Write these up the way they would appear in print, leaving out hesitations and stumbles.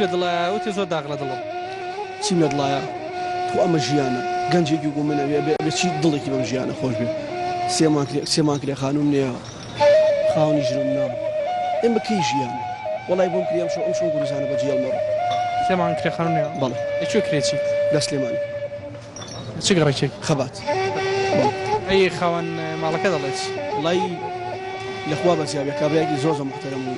لە دڵە وتی زۆر داغ لە دڵم چیم لە دڵایە تو ئەمە ژیانە گەنجێکی گو منە بێچی دڵێکی بەم ژیانە خۆش بێ سێمان کرێ خانوم نییە خاونی ژرم نام ئێمە کەی ژیان وڵای بۆم کرێم شو ئەم شۆ گوروزانە بە جێڵمەڕ سێمان کرێ خانوم نییە بەڵێ لەکوێ کرێکی لە سلێمانی چ گەڕێکێک خەبات ئەی خاوەن ماڵەکە دەڵێت وڵای لەخوا بەزیابێ کابراایکی زۆر محتەرەم و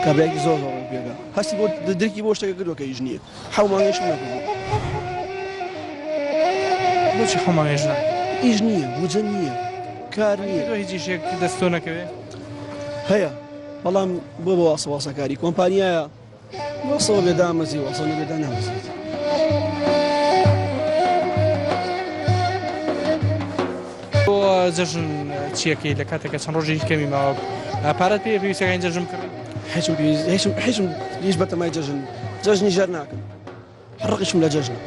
کابراایکی زۆر پێگا هەستی بۆ دەرکی بۆ شتێکە کردووە کە هیچ نییە حەومانگەشم نەکردو بۆچی خۆمانێژ نە هیچ نییە بوجە نییە کار نییە هیچ شێک دەستۆ نەکەوێ هەیە بەڵام بۆ واسە واسەکاری کۆمپانیایە وەسەوە بێدا مەزی وەسە نەبێدا نامەزیێت بۆ جەژن چیەکەی لە کاتێکە چەند ڕۆژی کەمی ماوە پارەت پێ پێویستەکەی جەژن کرد هیچم هیچ بەتەمای جەژنی ژەر ناکەم ڕقیشم لە جەژن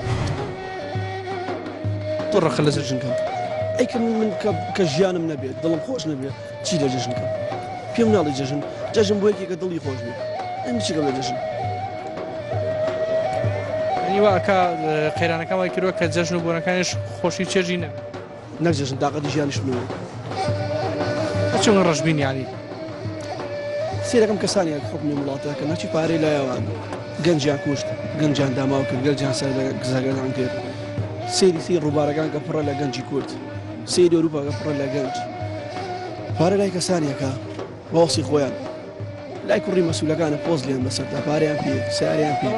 تۆ ڕەخە لە جەژنکە ئەیکە من کە ژیانم نەبێت دڵم خۆش نەبێت چی لە جەژنکە پێم ناڵی جەژن بۆ یەکێکە دڵی خۆش بێت ئەم چیکەم لە جەژن نیواکە قەیرانەکە وای کردووە کە جەژن و بۆنەکانیش خۆشی چێژی نەبێت نەک جەژن داقەتی ژیانیش نەوە چۆن ڕەشبین یانی سێرەکەم کەسانی حکمی وڵاتەکە نەچی پارەی لایەوان گەنجیان کوشت گەنجیان داماو کرد گەنجیان سەر گزەگەدان کرد سێری ڕووبارەکان کە پڕە لە گەنجی کورد سێری ئەوروپا کە پڕە لە گەنج پارە لای کەسانیەکە باوەسی خۆیان لای کوڕی مەسوولەکانە پۆز لێن بەسەردا پارەیان پێ سیاریان پێ